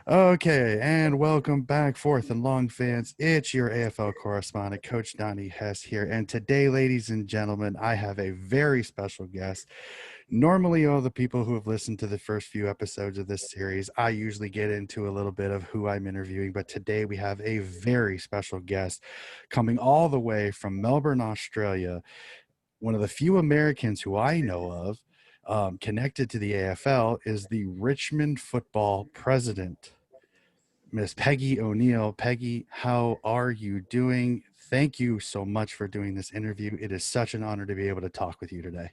Okay, and welcome back, fourth and long fans. It's your AFL correspondent, Coach Donnie Hess here. And today, ladies and gentlemen, I have a very special guest. Normally, all the people who have listened to the first few episodes of this series, I usually get into a little bit of who I'm interviewing. But today, we have a very special guest coming all the way from Melbourne, Australia. One of the few Americans who I know of connected to the AFL is the Richmond football president, Miss Peggy O'Neill. Peggy, how are you doing? Thank you so much for doing this interview. It is such an honor to be able to talk with you today.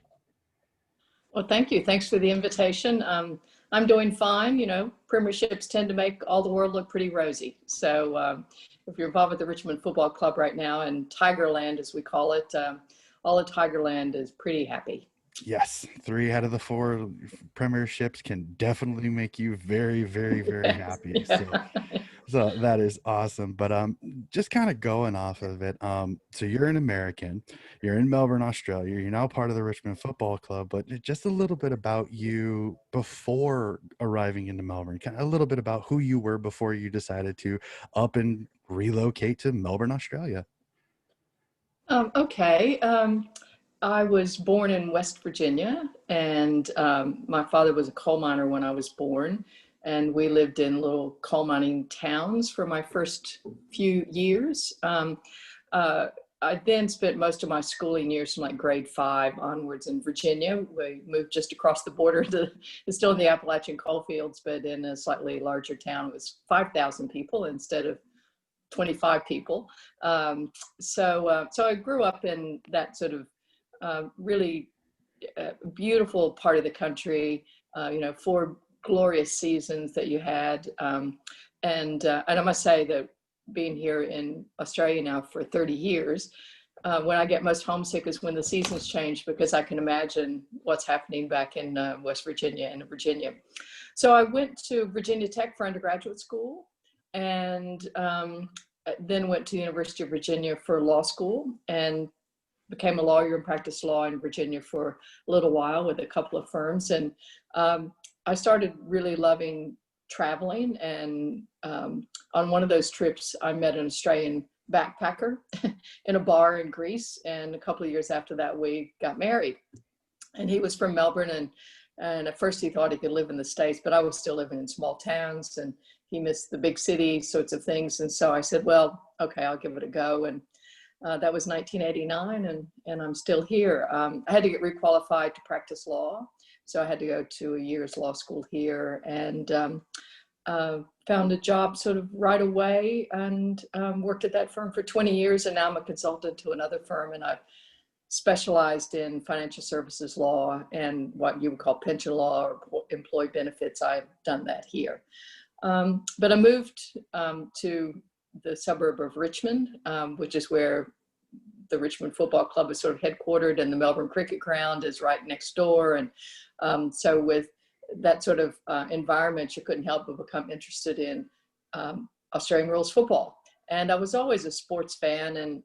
Well, thank you. Thanks for the invitation. I'm doing fine. You know, premierships tend to make all the world look pretty rosy. So if you're involved with the Richmond Football Club right now, and Tigerland, as we call it, all of Tigerland is pretty happy. Yes, 3 out of the 4 premierships can definitely make you very, very, very Yes. happy. So Yeah. So that is awesome. But just kind of going off of it. So you're an American, you're in Melbourne, Australia, you're now part of the Richmond Football Club, but just a little bit about you before arriving into Melbourne, kind of a little bit about who you were before you decided to up and relocate to Melbourne, Australia. Okay. I was born in West Virginia, and my father was a coal miner when I was born. And we lived in little coal mining towns for my first few years. Uh, I then spent most of my schooling years from like grade 5 onwards in Virginia. We moved just across the border to, it's still in the Appalachian coal fields, but in a slightly larger town. It was 5,000 people instead of 25 people. So I grew up in that sort of really beautiful part of the country. You know, 4 glorious seasons that you had, and I must say that being here in Australia now for 30 years, when I get most homesick is when the seasons change, because I can imagine what's happening back in West Virginia and Virginia. So I went to Virginia Tech for undergraduate school, and then went to the University of Virginia for law school, and became a lawyer and practiced law in Virginia for a little while with a couple of firms. And I started really loving traveling. And on one of those trips, I met an Australian backpacker in a bar in Greece. And a couple of years after that, we got married. And he was from Melbourne. And at first he thought he could live in the States, but I was still living in small towns, and he missed the big city sorts of things. And so I said, well, okay, I'll give it a go. And that was 1989, and I'm still here. I had to get requalified to practice law, so I had to go to a year's law school here, and found a job sort of right away, and worked at that firm for 20 years, and now I'm a consultant to another firm, and I've specialized in financial services law and what you would call pension law or employee benefits. I've done that here. But I moved to the suburb of Richmond, which is where the Richmond Football Club is sort of headquartered, and the Melbourne Cricket Ground is right next door. And so with that sort of environment, you couldn't help but become interested in Australian rules football. And I was always a sports fan,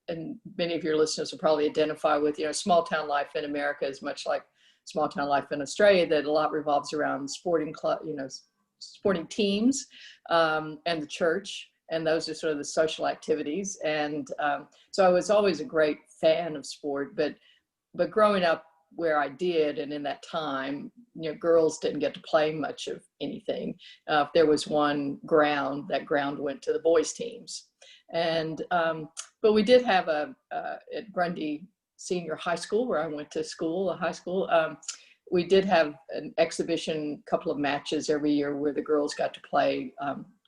and many of your listeners will probably identify with, you know, small town life in America is much like small town life in Australia, that a lot revolves around sporting club, you know, sporting teams, and the church. And those are sort of the social activities. And so I was always a great fan of sport, but growing up where I did, and in that time, you know, girls didn't get to play much of anything. If there was one ground, that ground went to the boys' teams. And but we did have at Grundy Senior High School, where I went to school, a high school, we did have an exhibition, couple of matches every year where the girls got to play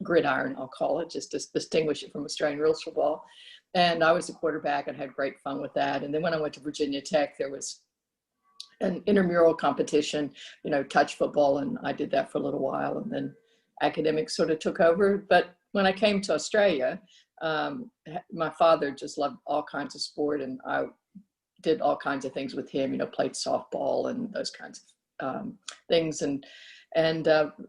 gridiron, I'll call it, just to distinguish it from Australian rules football. And I was a quarterback and had great fun with that. And then when I went to Virginia Tech, there was an intramural competition, you know, touch football, and I did that for a little while, and then academics sort of took over. But when I came to Australia, my father just loved all kinds of sport, and I did all kinds of things with him, you know, played softball and those kinds of things, and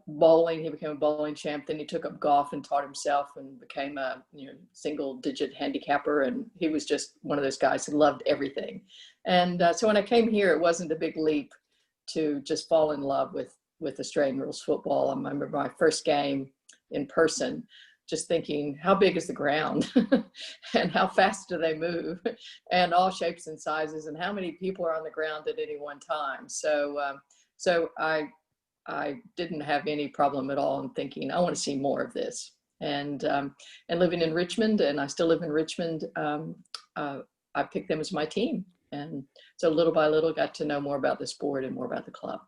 bowling. He became a bowling champ. Then he took up golf and taught himself and became a, you know, single-digit handicapper. And he was just one of those guys who loved everything. And so when I came here, it wasn't a big leap to just fall in love with Australian rules football. I remember my first game in person, just thinking, how big is the ground and how fast do they move, and all shapes and sizes, and how many people are on the ground at any one time. So I didn't have any problem at all in thinking, I want to see more of this. And living in Richmond, and I still live in Richmond, I picked them as my team. And so little by little got to know more about the sport and more about the club.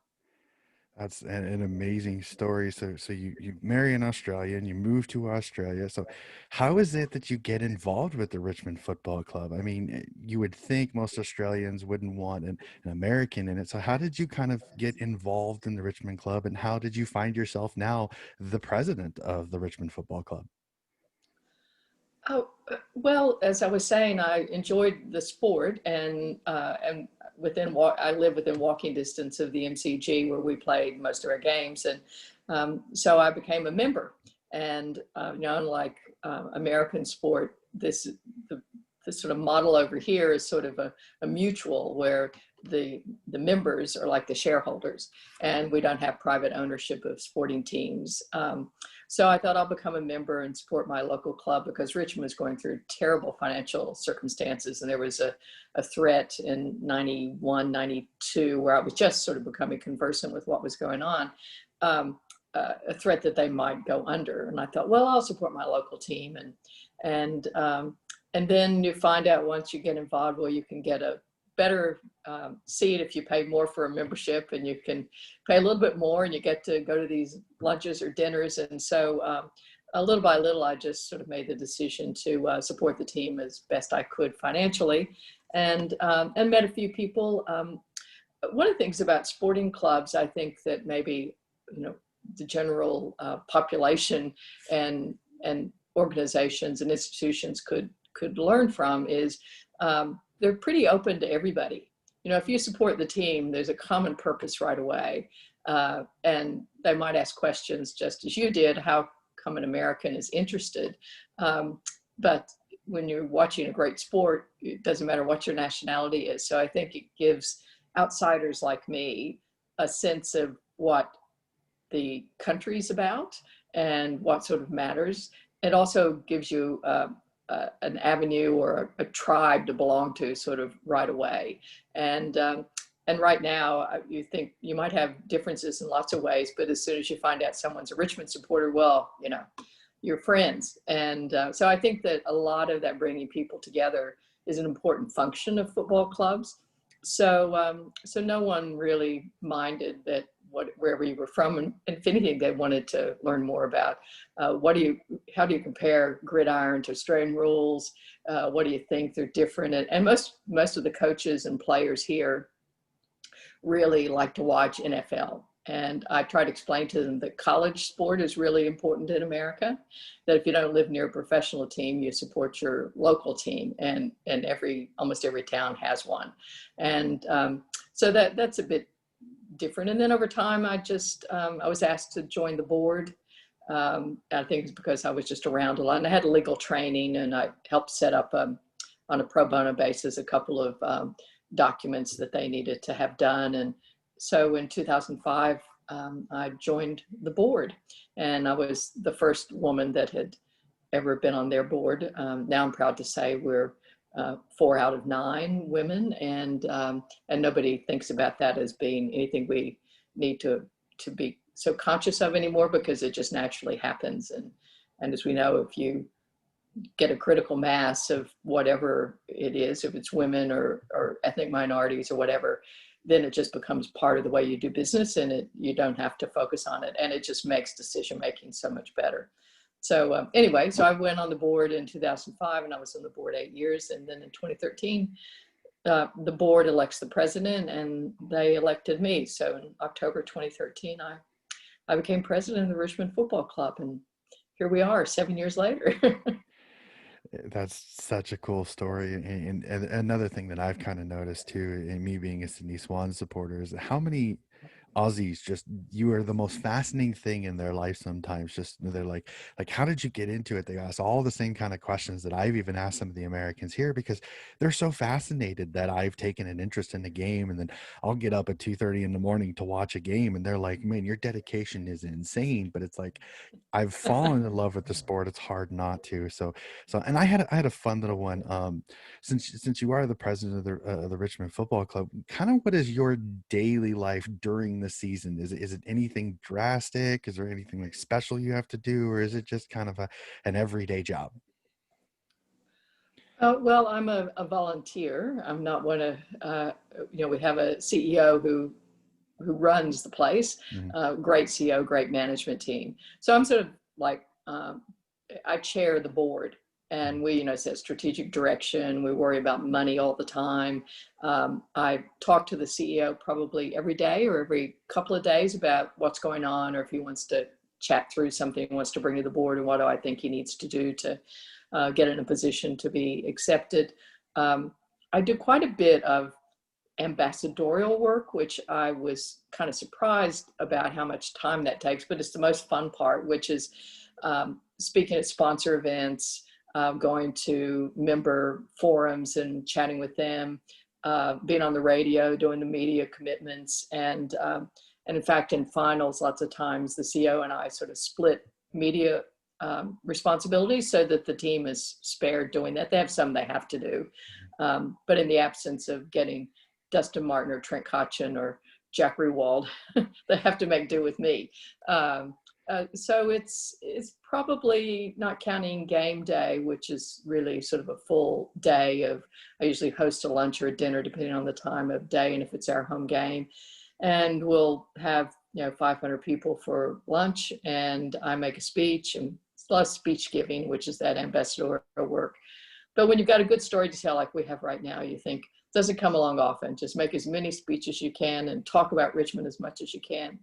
That's an amazing story. So you marry an Australian, you move to Australia. So how is it that you get involved with the Richmond Football Club? I mean, you would think most Australians wouldn't want an American in it. So how did you kind of get involved in the Richmond Club, and how did you find yourself now the president of the Richmond Football Club? Oh, well, as I was saying, I enjoyed the sport, and I live within walking distance of the MCG where we played most of our games, and so I became a member. And unlike American sport, the sort of model over here is sort of a mutual, where the members are like the shareholders, and we don't have private ownership of sporting teams. So I thought I'll become a member and support my local club, because Richmond was going through terrible financial circumstances. And there was a threat in 91, 92, where I was just sort of becoming conversant with what was going on, a threat that they might go under. And I thought, well, I'll support my local team. And then you find out, once you get involved, well, you can get a better seat if you pay more for a membership, and you can pay a little bit more, and you get to go to these lunches or dinners. And so little by little, I just sort of made the decision to support the team as best I could financially, and met a few people. One of the things about sporting clubs, I think that maybe the general population and organizations and institutions could learn from is they're pretty open to everybody. If you support the team, there's a common purpose right away. And they might ask questions just as you did, how come an American is interested? But when you're watching a great sport, it doesn't matter what your nationality is. So I think it gives outsiders like me a sense of what the country's about and what sort of matters. It also gives you an avenue or a tribe to belong to sort of right away. And right now, you think you might have differences in lots of ways, but as soon as you find out someone's a Richmond supporter, well, you're friends. And so I think that a lot of that bringing people together is an important function of football clubs. So no one really minded that where we were from, and if anything, they wanted to learn more about how do you compare gridiron to Australian rules? What do you think they're different? And most of the coaches and players here really like to watch NFL. And I try to explain to them that college sport is really important in America, that if you don't live near a professional team, you support your local team, and almost every town has one. And so that's a bit different. And then over time, I was asked to join the board. I think it's because I was just around a lot, and I had legal training, and I helped set up on a pro bono basis a couple of documents that they needed to have done. And so in 2005, I joined the board, and I was the first woman that had ever been on their board. Now I'm proud to say we're 4 out of 9 women, and nobody thinks about that as being anything we need to be so conscious of anymore, because it just naturally happens. And as we know, if you get a critical mass of whatever it is, if it's women or ethnic minorities or whatever, then it just becomes part of the way you do business, and you don't have to focus on it, and it just makes decision making so much better. So anyway, so I went on the board in 2005, and I was on the board 8 years. And then in 2013, the board elects the president, and they elected me. So in October 2013, I became president of the Richmond Football Club, and here we are 7 years later. That's such a cool story. And another thing that I've kind of noticed too, and me being a Sydney Swans supporter, is how many Aussies, just you are the most fascinating thing in their life sometimes. Just they're like, how did you get into it? They ask all the same kind of questions that I've even asked some of the Americans here because they're so fascinated that I've taken an interest in the game. And then I'll get up at 2:30 in the morning to watch a game, and they're like, man, your dedication is insane. But it's like I've fallen in love with the sport. It's hard not to. And I had a fun little one. Since you are the president of the Richmond Football Club, kind of what is your daily life during the season? Is it anything drastic? Is there anything like special you have to do, or is it just kind of an everyday job? Well, I'm a volunteer. I'm not one of, we have a CEO who runs the place, Mhm. great CEO, great management team. So I'm sort of like, I chair the board, and we, set strategic direction. We worry about money all the time. I talk to the CEO probably every day or every couple of days about what's going on, or if he wants to chat through something he wants to bring to the board, and what do I think he needs to do to get in a position to be accepted. I do quite a bit of ambassadorial work, which I was kind of surprised about how much time that takes, but it's the most fun part, which is speaking at sponsor events, going to member forums and chatting with them, being on the radio, doing the media commitments. And in fact, in finals, lots of times the CEO and I sort of split media responsibilities so that the team is spared doing that. They have some they have to do. But in the absence of getting Dustin Martin or Trent Cotchin or Jack Rewald, they have to make do with me. So it's probably, not counting game day, which is really sort of a full day of, I usually host a lunch or a dinner depending on the time of day and if it's our home game. And we'll have 500 people for lunch, and I make a speech, and it's a lot of speech giving, which is that ambassador work. But when you've got a good story to tell like we have right now, you think, doesn't come along often. Just make as many speeches as you can and talk about Richmond as much as you can.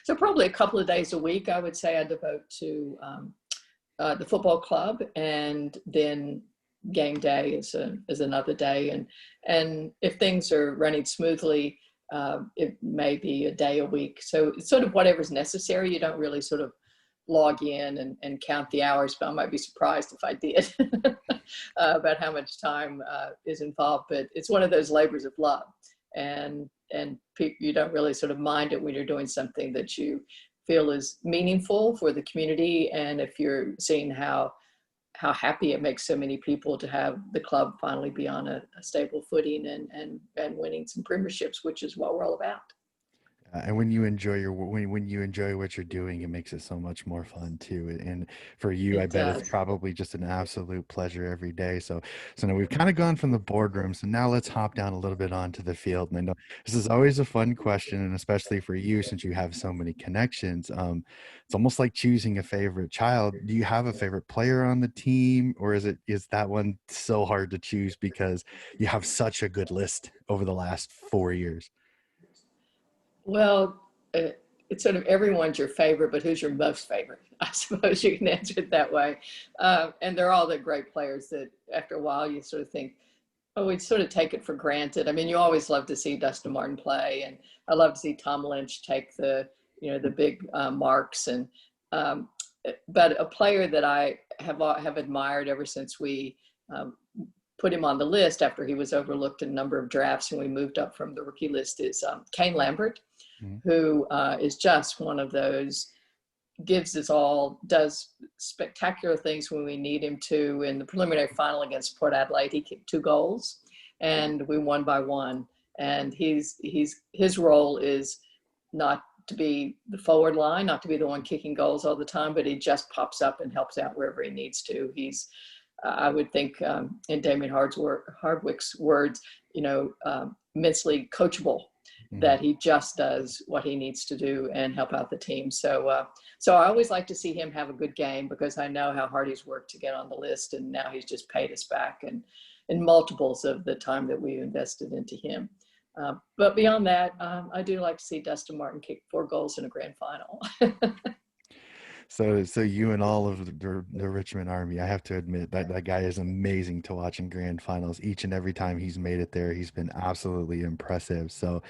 So probably a couple of days a week, I would say, I devote to the football club, and then game day is another day. And if things are running smoothly, it may be a day a week. So it's sort of whatever's necessary. You don't really sort of log in and count the hours, but I might be surprised if I did about how much time is involved. But it's one of those labors of love, and you don't really sort of mind it when you're doing something that you feel is meaningful for the community, and if you're seeing how happy it makes so many people to have the club finally be on a stable footing and winning some premierships, which is what we're all about. And when you enjoy when you enjoy what you're doing, it makes it so much more fun too. And for you, I It bet it's does. probably just an absolute pleasure every day. So now we've kind of gone from the boardroom. So now let's hop down a little bit onto the field. And I know this is always a fun question, and especially for you since you have so many connections. It's almost like choosing a favorite child. Do you have a favorite player on the team, or is that one so hard to choose because you have such a good list over the last 4 years? Well, it's sort of everyone's your favorite, but who's your most favorite? I suppose you can answer it that way. And they're all the great players that after a while you sort of think, oh, we'd sort of take it for granted. I mean, you always love to see Dustin Martin play, and I love to see Tom Lynch take the big marks. Um, but a player that I have admired ever since we put him on the list after he was overlooked in a number of drafts and we moved up from the rookie list is Kane Lambert, Mhm. who is just one of those, gives his all, does spectacular things when we need him to. In the preliminary final against Port Adelaide, he kicked 2 goals and we won by 1. And his role is not to be the forward line, not to be the one kicking goals all the time, but he just pops up and helps out wherever he needs to. He's, I would think, in Damien Hardwick's words, immensely coachable, Mhm. that he just does what he needs to do and help out the team. So I always like to see him have a good game because I know how hard he's worked to get on the list, and now he's just paid us back and in multiples of the time that we invested into him. But beyond that, I do like to see Dustin Martin kick 4 goals in a grand final. So you and all of the Richmond Army, I have to admit that that guy is amazing to watch in grand finals. Each and every time he's made it there, he's been absolutely impressive. So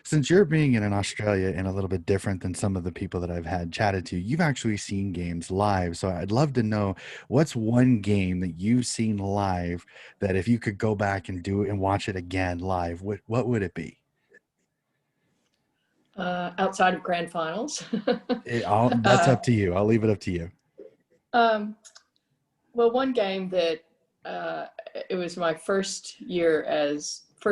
since you're being in Australia and a little bit different than some of the people that I've had chatted to, you've actually seen games live. So I'd love to know what's one game that you've seen live that if you could go back and do it and watch it again live, what would it be? Outside of grand finals. That's uh, up to you. I'll leave it up to you. um, well, one game that uh, it was my first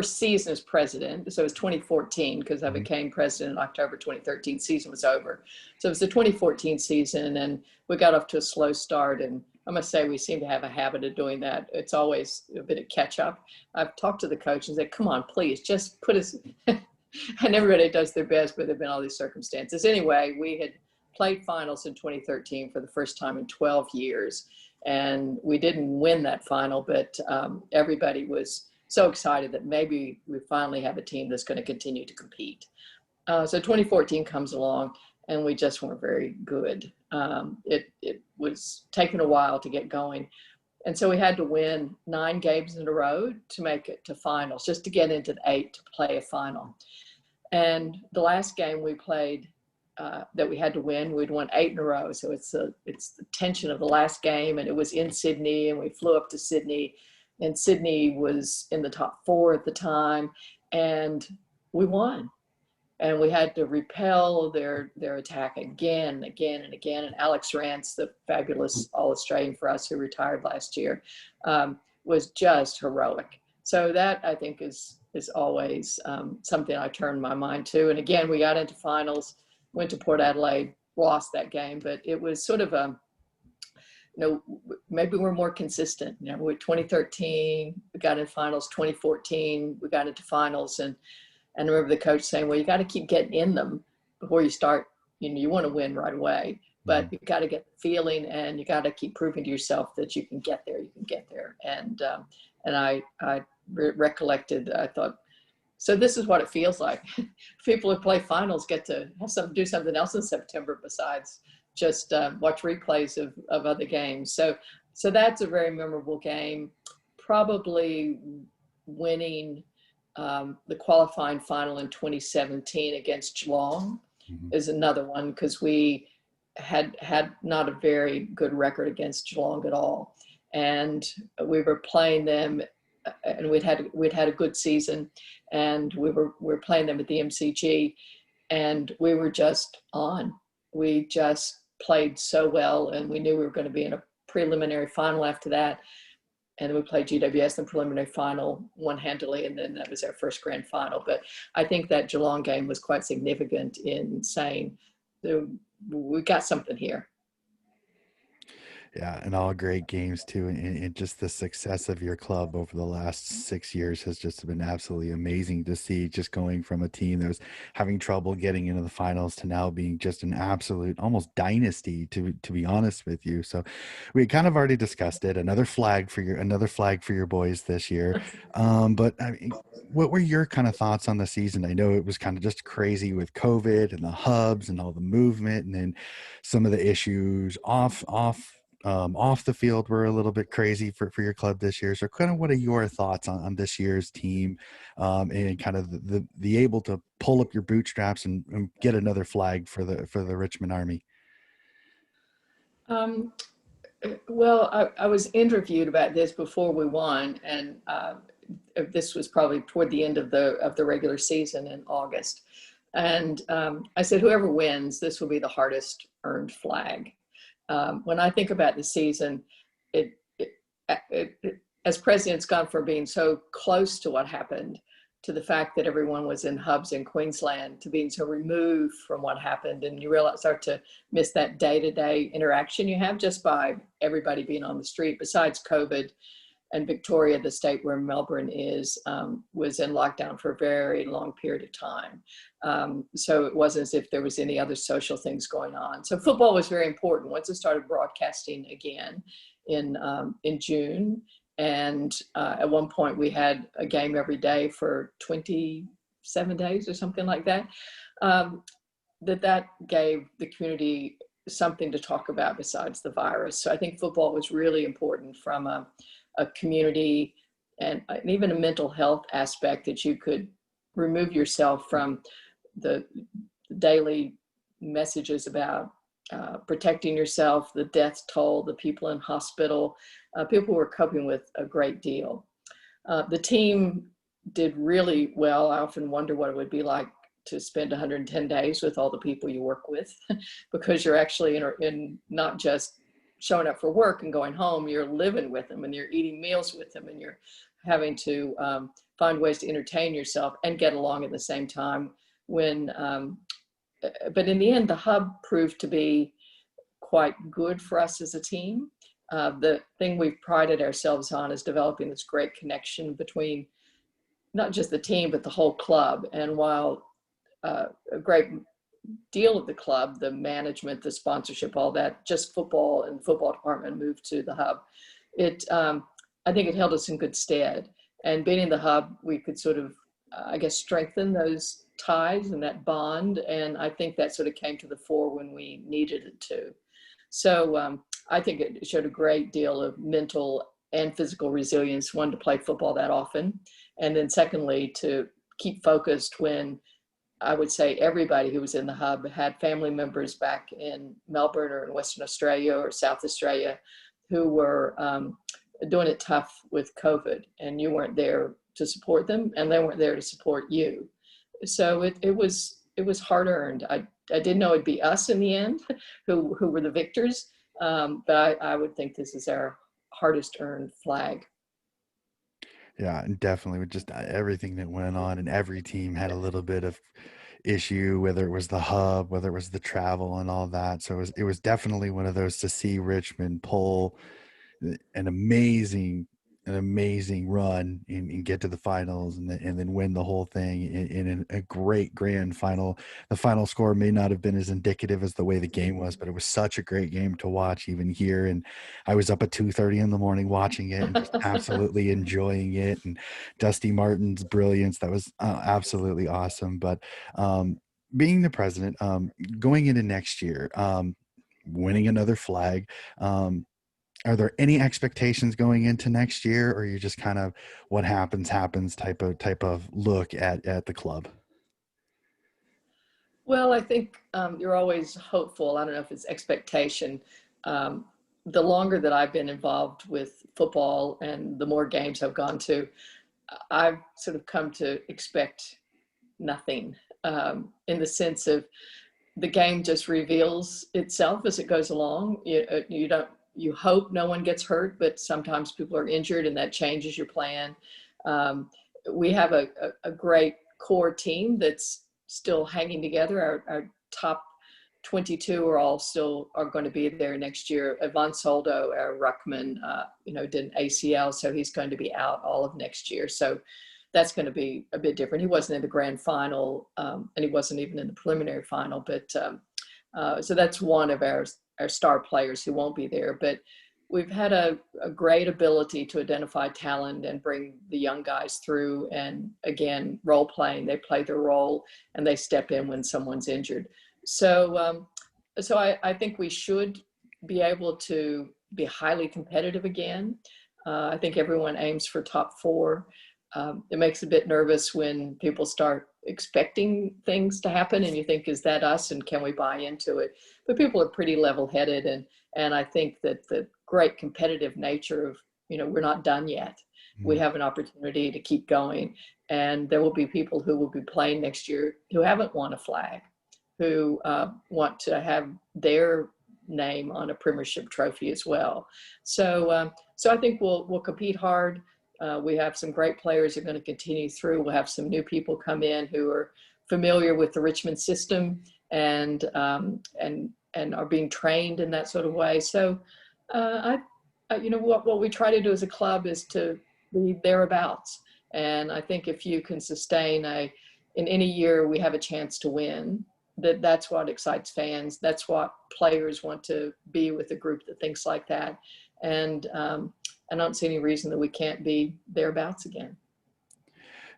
season as president. So it was 2014 because I Mhm. became president in October 2013. Season was over. So it was the 2014 season, and we got off to a slow start. And I must say, we seem to have a habit of doing that. It's always a bit of catch up. I've talked to the coach and said, come on, please, just put us. And everybody does their best, but there have been all these circumstances. Anyway, we had played finals in 2013 for the first time in 12 years. And we didn't win that final, but everybody was so excited that maybe we finally have a team that's going to continue to compete. So 2014 comes along, and we just weren't very good. It was taking a while to get going. And so we had to win 9 games in a row to make it to finals, just to get into the 8 to play a final. And the last game we played that we had to win, we'd won 8 in a row. So it's the tension of the last game, and it was in Sydney, and we flew up to Sydney, and Sydney was in the top 4 at the time, and we won. And we had to repel their attack again and again and again. And Alex Rance, the fabulous All-Australian for us who retired last year, was just heroic. So that, I think, is always something I turn my mind to. And again, we got into finals, went to Port Adelaide, lost that game, but it was sort of a, maybe we're more consistent. With 2013, we got in finals. 2014, we got into finals, and I remember the coach saying, well, you got to keep getting in them before you start. You want to win right away, but Mhm. you got to get the feeling, and you got to keep proving to yourself that you can get there. You can get there. And I recollected, I thought, so this is what it feels like. People who play finals get to do something else in September besides just watch replays of other games. So that's a very memorable game. Probably winning the qualifying final in 2017 against Geelong Mhm. is another one, because we had not a very good record against Geelong at all, and we were playing them, and we'd had a good season, and we were playing them at the MCG, and we were just on. We just played so well, and we knew we were going to be in a preliminary final after that. And then we played GWS in the preliminary final, won handily, and then that was our first grand final. But I think that Geelong game was quite significant in saying, we got something here. Yeah, and all great games too, and just the success of your club over the last 6 years has just been absolutely amazing to see. Just going from a team that was having trouble getting into the finals to now being just an absolute almost dynasty. To be honest with you, so we kind of already discussed it. Another flag for your boys this year. But I mean, what were your kind of thoughts on the season? I know it was kind of just crazy with COVID and the hubs and all the movement, and then some of the issues off the field were a little bit crazy for your club this year. So kind of what are your thoughts on this year's team, and kind of the able to pull up your bootstraps and get another flag for the Richmond Army? Um, well, I was interviewed about this before we won, and this was probably toward the end of the regular season in August. And I said, whoever wins, this will be the hardest earned flag. When I think about the season, it, it, as president's gone from being so close to what happened to the fact that everyone was in hubs in Queensland to being so removed from what happened, and you start to miss that day-to-day interaction you have just by everybody being on the street. Besides COVID, and Victoria, the state where Melbourne is, was in lockdown for a very long period of time. So it wasn't as if there was any other social things going on. So football was very important. Once it started broadcasting again in June, and at one point we had a game every day for 27 days or something like that, that gave the community something to talk about besides the virus. So I think football was really important from a community and even a mental health aspect, that you could remove yourself from the daily messages about protecting yourself, the death toll, the people in hospital. People were coping with a great deal. The team did really well. I often wonder what it would be like to spend 110 days with all the people you work with, because you're actually in not just showing up for work and going home, you're living with them and you're eating meals with them and you're having to find ways to entertain yourself and get along at the same time. But in the end, the hub proved to be quite good for us as a team. The thing we've prided ourselves on is developing this great connection between not just the team, but the whole club. And while a great deal of the club, the management, the sponsorship, all that, just football and the football department moved to the hub, I think it held us in good stead. And being in the hub, we could sort of, I guess, strengthen those ties and that bond. And I think that sort of came to the fore when we needed it to. So I think it showed a great deal of mental and physical resilience, one, to play football that often, and then secondly, to keep focused when I would say everybody who was in the hub had family members back in Melbourne or in Western Australia or South Australia who were doing it tough with COVID, and you weren't there to support them and they weren't there to support you. So it was hard earned. I didn't know it'd be us in the end who were the victors, but I would think this is our hardest earned flag. Yeah, and definitely with just everything that went on, and every team had a little bit of issue, whether it was the hub, whether it was the travel and all that. So it was definitely one of those to see Richmond pull an amazing run and get to the finals, and then win the whole thing in a great grand final. The final score may not have been as indicative as the way the game was, but it was such a great game to watch even here. And I was up at 2:30 in the morning watching it and just absolutely enjoying it. And Dusty Martin's brilliance, that was absolutely awesome. But being the president, going into next year, winning another flag, are there any expectations going into next year, or are you just kind of what happens type of look at the club? Well, I think you're always hopeful. I don't know if it's expectation. Um, the longer that I've been involved with football and the more games I've gone to, I've sort of come to expect nothing, in the sense of the game just reveals itself as it goes along. You hope no one gets hurt, but sometimes people are injured and that changes your plan. Um, we have a great core team that's still hanging together. Our top 22 are going to be there next year. Ivan Soldo, our ruckman, did an ACL, so he's going to be out all of next year. So that's going to be a bit different. He wasn't in the grand final, and he wasn't even in the preliminary final. But so that's one of our star players who won't be there. But we've had a great ability to identify talent and bring the young guys through. And again, role playing, they play their role and they step in when someone's injured. So I think we should be able to be highly competitive again. I think everyone aims for top four. It makes a bit nervous when people start expecting things to happen and you think, is that us and can we buy into it? But people are pretty level-headed, and I think that the great competitive nature of, we're not done yet. We have an opportunity to keep going, and there will be people who will be playing next year who haven't won a flag, who want to have their name on a premiership trophy as well. So I think we'll compete hard. We have some great players who are going to continue through. We'll have some new people come in who are familiar with the Richmond system and are being trained in that sort of way. So, what we try to do as a club is to be thereabouts. And I think if you can sustain in any year we have a chance to win, that's what excites fans. That's what players want to be with a group that thinks like that. And I don't see any reason that we can't be thereabouts again.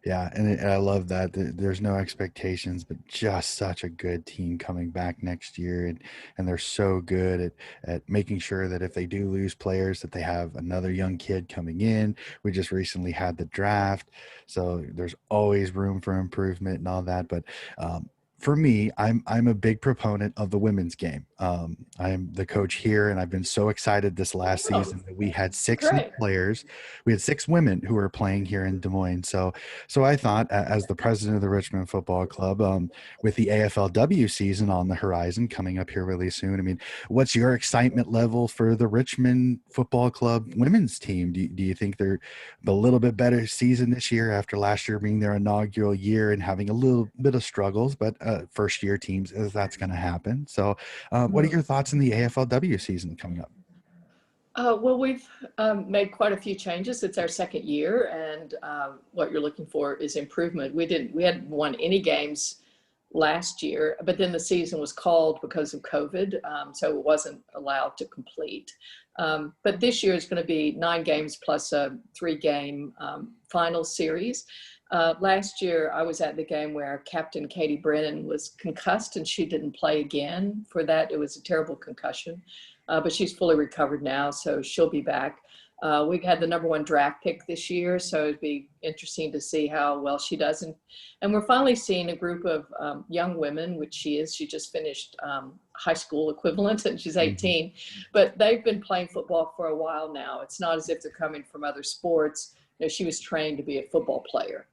Yeah, and I love that. There's no expectations, but just such a good team coming back next year, and they're so good at making sure that if they do lose players, that they have another young kid coming in. We just recently had the draft, so there's always room for improvement and all that. But for me, I'm a big proponent of the women's game. I'm the coach here, and I've been so excited this last Oh, season that we had six new great. players. We had six women who were playing here in Des Moines. So I thought, as the president of the Richmond Football Club, with the AFLW season on the horizon coming up here really soon, I mean, what's your excitement level for the Richmond Football Club women's team? Do you think they're a little bit better season this year after last year being their inaugural year and having a little bit of struggles, but first year teams, as that's going to happen. So, what are Mhm. your thoughts in the AFLW season coming up? Well, we've made quite a few changes. It's our second year, and what you're looking for is improvement. We hadn't won any games last year, but then the season was called because of COVID, so it wasn't allowed to complete. But this year is going to be 9 games plus a 3-game final series. Last year, I was at the game where Captain Katie Brennan was concussed and she didn't play again for that. It was a terrible concussion, but she's fully recovered now, so she'll be back. We had the #1 draft pick this year, so it'd be interesting to see how well she does. And we're finally seeing a group of young women, which she is. She just finished high school equivalent, and she's Mhm. 18. But they've been playing football for a while now. It's not as if they're coming from other sports. You know, she was trained to be a football player.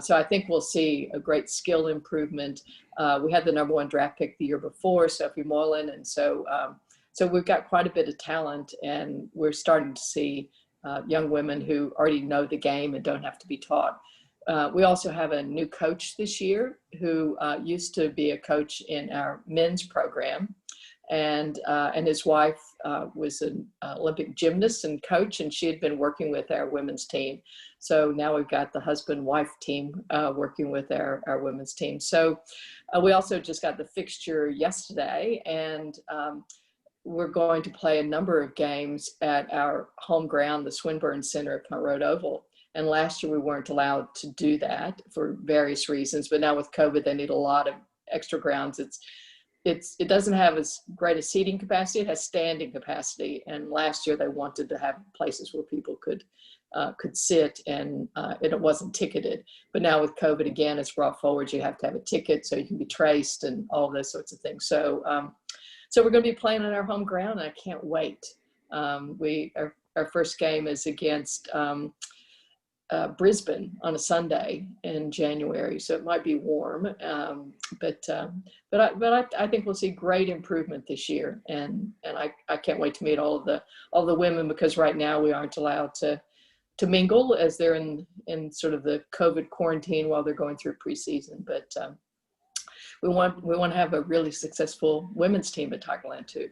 So I think we'll see a great skill improvement. We had the #1 draft pick the year before, Sophie Moylan, and so we've got quite a bit of talent, and we're starting to see young women who already know the game and don't have to be taught. We also have a new coach this year who used to be a coach in our men's program, and his wife was an Olympic gymnast and coach, and she had been working with our women's team. So now we've got the husband-wife team working with our women's team. So we also just got the fixture yesterday, and we're going to play a number of games at our home ground, the Swinburne Center at Punt Road Oval. And last year we weren't allowed to do that for various reasons, but now with COVID, they need a lot of extra grounds. It doesn't have as great a seating capacity. It has standing capacity. And last year they wanted to have places where people could sit, and it wasn't ticketed. But now with COVID again, it's brought forward. You have to have a ticket so you can be traced and all those sorts of things. So we're going to be playing on our home ground, and I can't wait. Our first game is against Brisbane on a Sunday in January, so it might be warm. But I think we'll see great improvement this year, and I can't wait to meet all the women, because right now we aren't allowed to mingle as they're in sort of the COVID quarantine while they're going through preseason. But we want to have a really successful women's team at Tigerland too.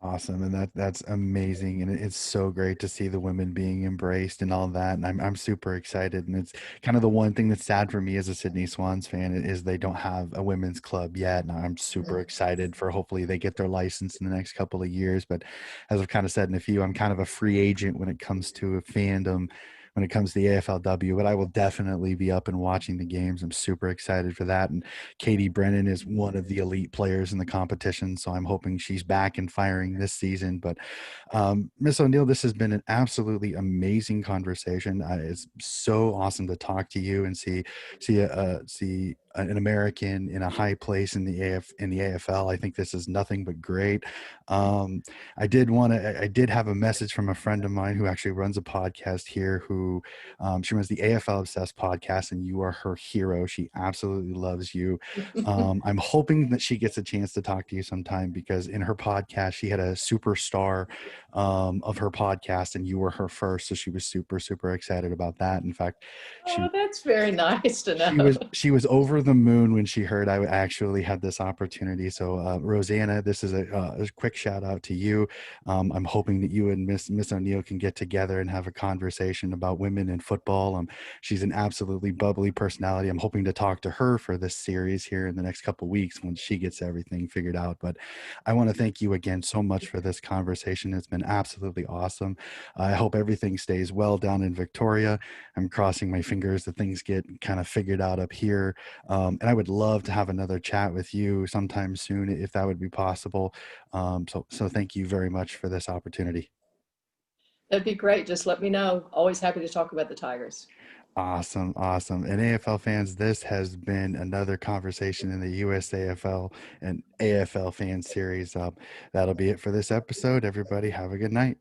Awesome, and that's amazing, and it's so great to see the women being embraced and all that. And I'm super excited, and it's kind of the one thing that's sad for me as a Sydney Swans fan is they don't have a women's club yet, and I'm super excited for hopefully they get their license in the next couple of years. But as I've kind of said in a few, I'm kind of a free agent when it comes to a fandom. When it comes to the AFLW, but I will definitely be up and watching the games. I'm super excited for that. And Katie Brennan is one of the elite players in the competition, so I'm hoping she's back and firing this season. But Miss O'Neill, this has been an absolutely amazing conversation. It's so awesome to talk to you and see an American in a high place in the AFL. I think this is nothing but great. Um, I did have a message from a friend of mine who actually runs a podcast here. Who she runs the AFL Obsessed podcast, and you are her hero. She absolutely loves you. I'm hoping that she gets a chance to talk to you sometime, because in her podcast, she had a superstar of her podcast, and you were her first. So she was super excited about that. In fact, Oh, she that's very nice to she was know. she was over over the moon when she heard I actually had this opportunity. So, Rosanna, this is a quick shout out to you. I'm hoping that you and Miss O'Neill can get together and have a conversation about women in football. She's an absolutely bubbly personality. I'm hoping to talk to her for this series here in the next couple of weeks when she gets everything figured out. But I want to thank you again so much for this conversation. It's been absolutely awesome. I hope everything stays well down in Victoria. I'm crossing my fingers that things get kind of figured out up here. And I would love to have another chat with you sometime soon if that would be possible. So thank you very much for this opportunity. That'd be great. Just let me know. Always happy to talk about the Tigers. Awesome, awesome. And AFL fans, this has been another conversation in the USAFL and AFL fan series. That'll be it for this episode. Everybody, have a good night.